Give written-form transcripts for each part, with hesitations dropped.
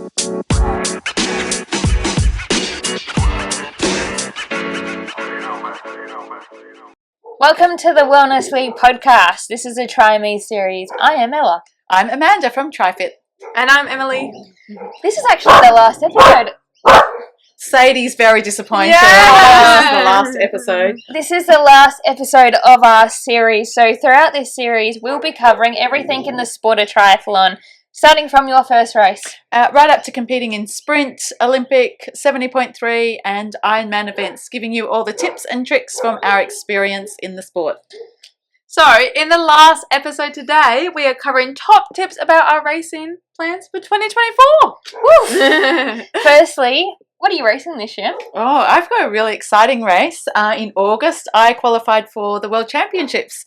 Welcome to the Wellness Week podcast. This is a Try Me series. I am Ella. I'm Amanda from TriFit. And I'm Emily. This is actually the last episode. Sadie's very disappointed. Yeah. This is the last episode. This is the last episode of our series. So throughout this series, we'll be covering everything in the sport of triathlon, starting from your first race. Right up to competing in sprint, Olympic, 70.3 and Ironman events, giving you all the tips and tricks from our experience in the sport. So, in the last episode today, we are covering top tips about our racing plans for 2024. Firstly, what are you racing this year? Oh, I've got a really exciting race. In August, I qualified for the World Championships.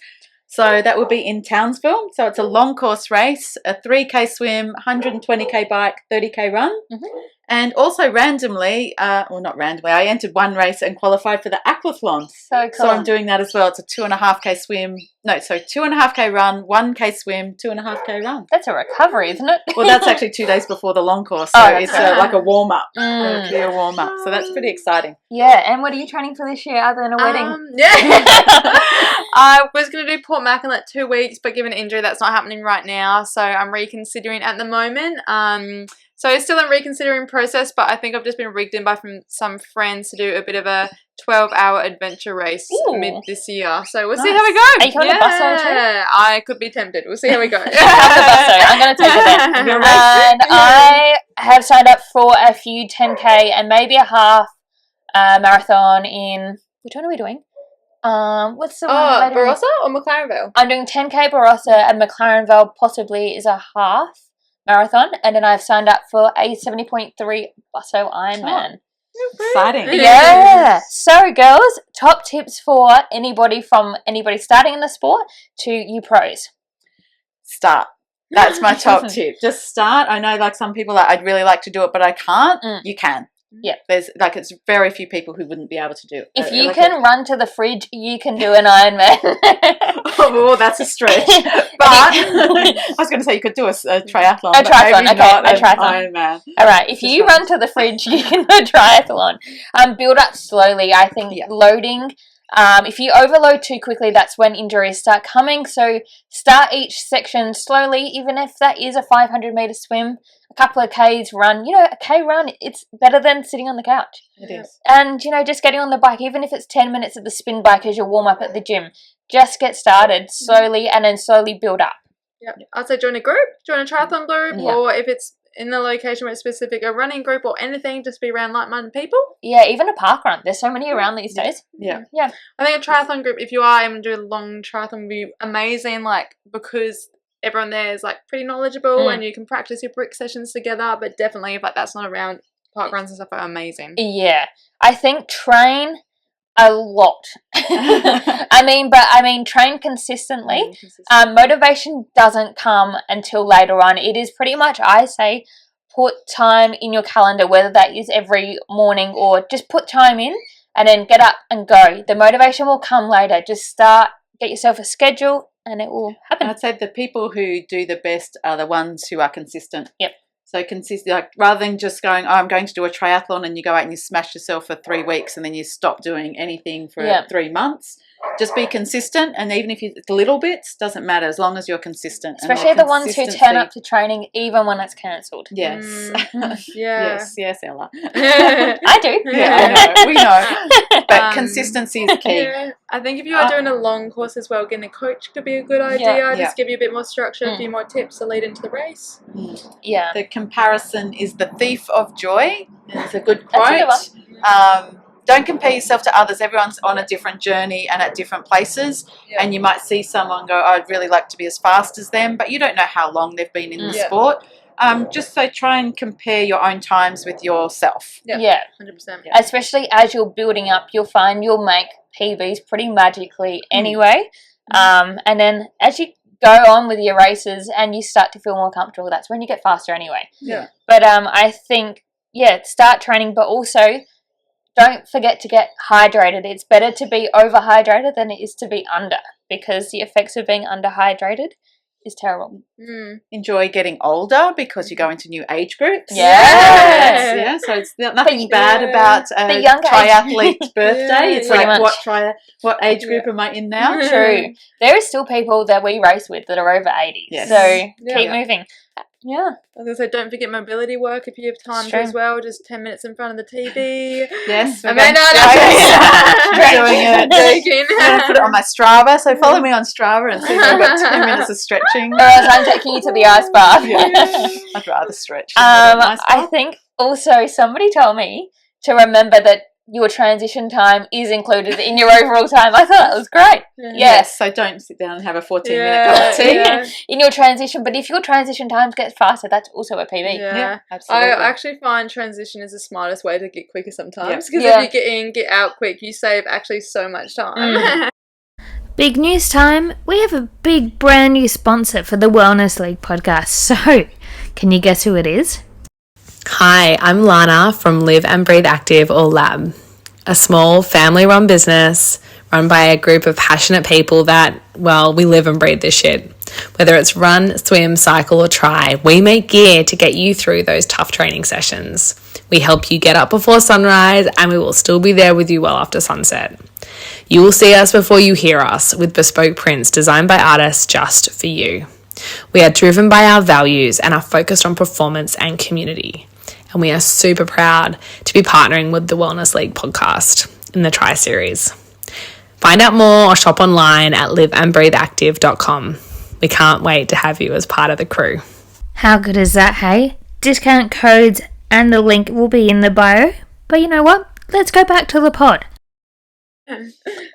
So that will be in Townsville. So it's a long course race, a 3K swim, 120K bike, 30K run. Mm-hmm. And also randomly, not randomly, I entered one race and qualified for the aquathlon. So cool. So I'm doing that as well. It's a 2.5K swim. No, 2.5K run, 1K swim, 2.5K run. That's a recovery, isn't it? Well, that's actually 2 days before the long course. So it's like a warm-up, a clear warm-up. So that's pretty exciting. Yeah, and what are you training for this year other than a wedding? I was going to do Port Mac in like 2 weeks, but given an injury, that's not happening right now. So I'm reconsidering at the moment. So it's still in reconsidering process, but I think I've just been rigged in by from some friends to do a bit of a 12-hour adventure race mid this year. So we'll see how we go. Are you coming to Busso too? I could be tempted. We'll see how we go. I'm going to take it there. And I have signed up for a few 10K and maybe a half marathon in... Which one are we doing? What's the one? Barossa or McLarenville? I'm doing 10K Barossa and McLarenville possibly is a half marathon, and then I've signed up for a 70.3 Busso Ironman. Exciting. Yeah. So, girls, top tips for anybody starting in the sport to you pros. Start. That's my top tip. Just start. I know like some people I'd really like to do it, but I can't. You can. Yeah. There's it's very few people who wouldn't be able to do it. If you can run to the fridge, you can do an Ironman. Oh, that's a stretch. But I was going to say you could do a triathlon. A triathlon, okay. A triathlon. Ironman. All right. If you run to the fridge, you can do a triathlon. Build up slowly. I think loading. If you overload too quickly, that's when injuries start coming. So start each section slowly, even if that is a 500-meter swim, a couple of Ks run. A K run, it's better than sitting on the couch. It is. And, just getting on the bike, even if it's 10 minutes at the spin bike as your warm-up at the gym, just get started slowly and then slowly build up. Yeah, I'd say join a group, join a triathlon group, or if it's in the location where it's specific, a running group or anything, just be around like-minded people. Yeah, even a park run. There's so many around these days. Yeah. I think a triathlon group, if you are aiming to do a long triathlon, would be amazing, because everyone there is pretty knowledgeable and you can practice your brick sessions together, but definitely if that's not around, park runs and stuff are amazing. Yeah. I think train a lot. Train consistently. Motivation doesn't come until later on. It is pretty much, I say, put time in your calendar, whether that is every morning or just put time in and then get up and go. The motivation will come later. Just start, get yourself a schedule and it will happen. I'd say the people who do the best are the ones who are consistent. Yep. So consistent, rather than just going, I'm going to do a triathlon and you go out and you smash yourself for 3 weeks and then you stop doing anything for 3 months. Just be consistent, and even if it's little bits, doesn't matter as long as you're consistent. Especially the ones who turn up to training even when it's cancelled. Yes. Yes, Ella. I do. Yeah, I know. We know. But consistency is key. Yeah. I think if you are doing a long course as well, getting a coach could be a good idea. Just give you a bit more structure, a few more tips to lead into the race. Yeah. The comparison is the thief of joy. It's a good quote. That's a good one. Don't compare yourself to others. Everyone's on a different journey and at different places. And you might see someone go, I'd really like to be as fast as them, but you don't know how long they've been in the sport. Just so try and compare your own times with yourself. Yeah. 100%. Yeah. Especially as you're building up, you'll find you'll make PBs pretty magically anyway. And then as you go on with your races and you start to feel more comfortable, that's when you get faster anyway. Yeah. But I think, start training, but also don't forget to get hydrated. It's better to be overhydrated than it is to be under, because the effects of being underhydrated is terrible. Enjoy getting older because you go into new age groups. Yes. Yeah. So it's nothing bad about a triathlete's birthday. It's like what age group am I in now? True. There are still people that we race with that are over 80. Yes. So keep moving. Yeah. I was going to say, don't forget mobility work if you have time to as well. Just 10 minutes in front of the TV. Yes. Doing it. I'm going to put it on my Strava. So follow me on Strava and see if I've got 10 minutes of stretching. Or else I'm taking you to the ice bath. I'd rather stretch. I think also somebody told me to remember that your transition time is included in your overall time. I thought that was great. Yes, so don't sit down and have a 14-minute cup of tea in your transition. But if your transition times get faster, that's also a PB. Yeah, absolutely. I actually find transition is the smartest way to get quicker sometimes. Because if you get in, get out quick, you save actually so much time. Big news time. We have a big brand new sponsor for the Wellness League podcast. So, can you guess who it is? Hi, I'm Lana from Live and Breathe Active, or LAB, a small family-run business run by a group of passionate people that, well, we live and breathe this shit. Whether it's run, swim, cycle, or try, we make gear to get you through those tough training sessions. We help you get up before sunrise, and we will still be there with you well after sunset. You will see us before you hear us with bespoke prints designed by artists just for you. We are driven by our values and are focused on performance and community. And we are super proud to be partnering with the Wellness League podcast in the Tri series. Find out more or shop online at liveandbreatheactive.com. We can't wait to have you as part of the crew. How good is that, hey? Discount codes and the link will be in the bio. But you know what? Let's go back to the pod.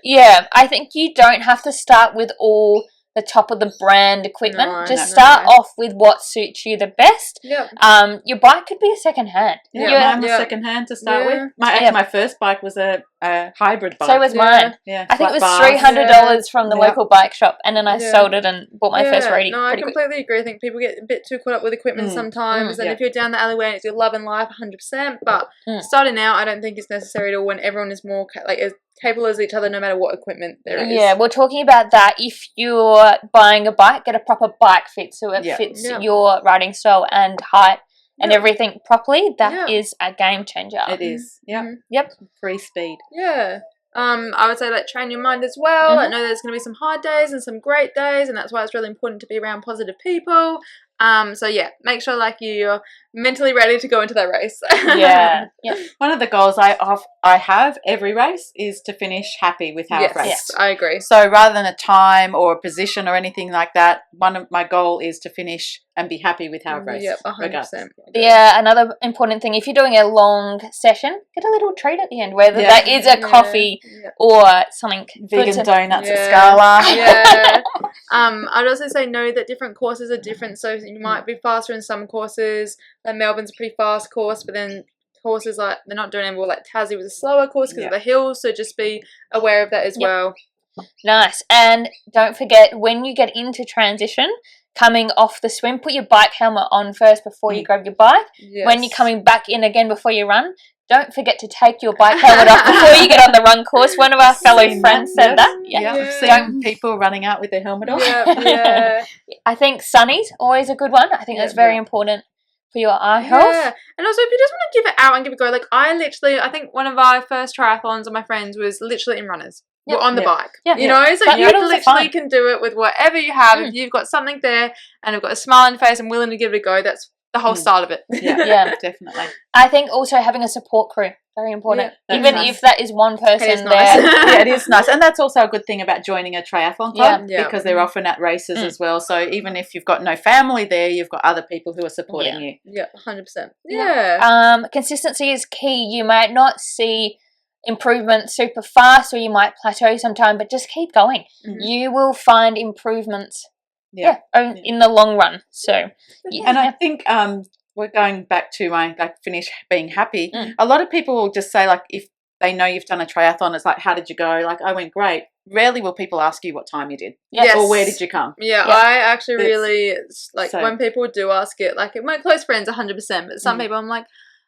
Yeah, I think you don't have to start with all the top of the brand equipment. Start off with what suits you the best. Your bike could be a second hand. Mine was second hand to start with. My first bike was a hybrid bike. So was mine. I think it was $300 from the local bike shop, and then I sold it and bought my first roadie. No, I completely agree. I think people get a bit too caught up with equipment sometimes, and if you're down the alleyway and it's your love and life, 100%. But starting out, I don't think it's necessary to when everyone is more as capable as each other, no matter what equipment there is. Yeah, we're talking about that. If you're buying a bike, get a proper bike fit so it fits your riding style and height and everything properly. That is a game changer. It is. Yep. Free speed. Yeah. I would say train your mind as well. I know there's going to be some hard days and some great days, and that's why it's really important to be around positive people. So make sure you're mentally ready to go into that race. One of the goals I have every race is to finish happy with how I've raced. Yes, I agree. So rather than a time or a position or anything like that, one of my goal is to finish and be happy with how I've raced. Yep, 100%. Yeah, another important thing, if you're doing a long session, get a little treat at the end, whether that is a coffee or something. Vegan donuts at Scala. I'd also say know that different courses are different, so you might be faster in some courses. Melbourne's a pretty fast course, but then courses they're not doing anymore. Tassie was a slower course because of the hills, so just be aware of that as well. Nice. And don't forget, when you get into transition, coming off the swim, put your bike helmet on first before you grab your bike. When you're coming back in again before you run, don't forget to take your bike helmet off before you get on the run course. One of our fellow friends said that. I've seen people running out with their helmet on. I think sunny's always a good one. I think that's very important for your eye health. And also if you just want to give it out and give it a go, I think one of our first triathlons of my friends was literally in runners. We're on the bike. You know, so you literally can do it with whatever you have. If you've got something there and have got a smile on your face and willing to give it a go, that's the whole start of it. Yeah, definitely. I think also having a support crew, very important. Even if that is one person there. It is nice. And that's also a good thing about joining a triathlon club because they're often at races as well. So even if you've got no family there, you've got other people who are supporting you. Yeah, 100%. Consistency is key. You might not see improvement super fast or you might plateau sometime, but just keep going. You will find improvements in the long run. So and I think we're going back to my finish being happy. A lot of people will just say if they know you've done a triathlon, it's how did you go? I went great. Rarely will people ask you what time you did or where did you come. I actually really when people do ask it, my close friends 100%, but some people I'm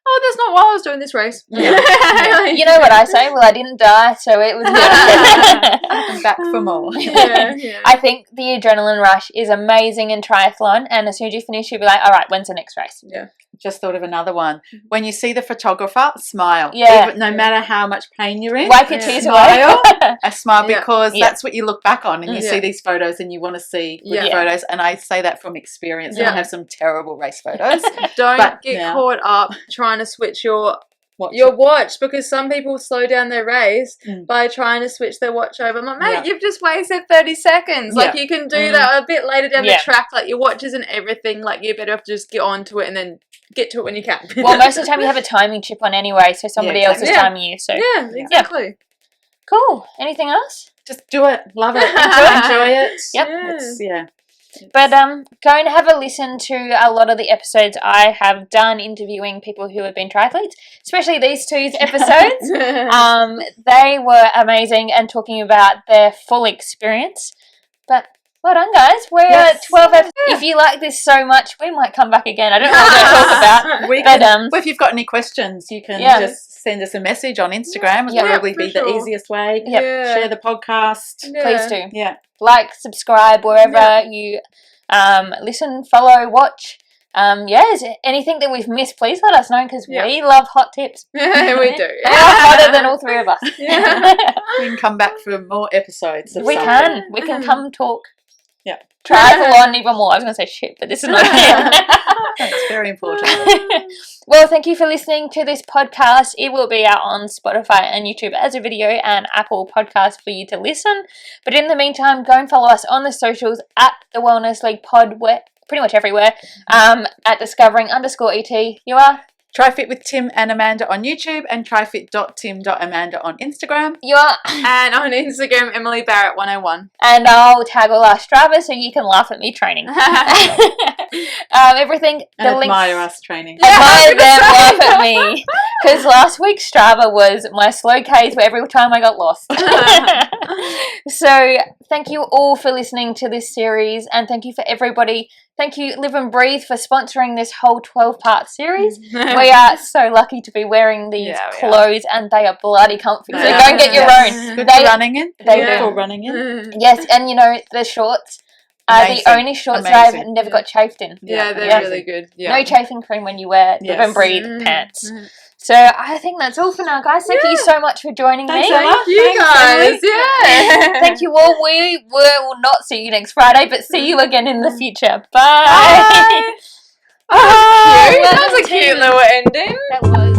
oh, that's not why I was doing this race. You know what I say? Well, I didn't die, so it was good. I'm back for more. Yeah. I think the adrenaline rush is amazing in triathlon, and as soon as you finish, you'll be like, all right, when's the next race? Yeah. Just thought of another one. When you see the photographer, smile. Yeah. Even, no matter how much pain you're in. Wipe your Yeah. tears Smile. away. I smile Yeah. because Yeah. that's what you look back on, and you Yeah. see these photos and you want to see good Yeah. photos. And I say that from experience. Yeah. And I have some terrible race photos. Don't But get now- caught up trying to switch your Watch watch, because some people slow down their race by trying to switch their watch over. I'm like, mate, Yeah. you've just wasted 30 seconds. Like, you can do that a bit later down Yeah. the track. Like, your watch isn't everything. Like, you better have to just get onto it and then get to it when you can. Well, most of the time you have a timing chip on anyway, so somebody else is Yeah. timing you. So yeah, exactly. cool. Anything else? Just do it. Love it. Enjoy it. Yep. It's, yeah. But go and have a listen to a lot of the episodes I have done interviewing people who have been triathletes, especially these two episodes. They were amazing and talking about their full experience. But well done, guys. We're at 12 episodes. If you like this so much, we might come back again. I don't know what we're going to talk about. We But, can, well, if you've got any questions, you can Yeah. just send us a message on Instagram. It'll Yeah, probably for be sure. the easiest way. Yep. Yeah. Share the podcast. Yeah. Please do. Yeah. Like, subscribe, wherever you listen, follow, watch. Is there anything that we've missed, please let us know, because we love hot tips. Yeah, we do. We're hotter than all three of us. We can come back for more episodes. Of We something. can. We can come talk. Yeah. Triathlon even more. I was going to say shit, but this is not That's very important. Well, thank you for listening to this podcast. It will be out on Spotify and YouTube as a video and Apple Podcast for you to listen. But in the meantime, go and follow us on the socials at the Wellness League Pod, where pretty much everywhere, at discovering_ET. You are? TriFit with Tim and Amanda on YouTube and trifit.tim.amanda on Instagram. You are? And on Instagram, Emily Barrett 101. And I'll tag all our Strava so you can laugh at me training. Everything, And the links. admire us training. Admire them, laugh at me. Because last week's Strava was my slow Ks where every time I got lost. So thank you all for listening to this series, and thank you for everybody. Thank you, Live and Breathe, for sponsoring this whole 12-part series. We are so lucky to be wearing these clothes, and they are bloody comfy. So go and get your own. Good They- for running in. they Good do. for running in. Yes, and you know, the shorts are the Amazing. only shorts that I've Amazing. never got chafed in. Yeah, they're Yeah. really good. Yeah. No chafing cream when you wear Live and Yes. Breathe pants. So I think that's all for now, guys. Thank you so much for joining Thanks me. a lot. Thank you Thanks, guys. Emily. Yeah. Thank you all. We will not see you next Friday, but see you again in the future. Bye. Bye. That was a cute little ending. That was.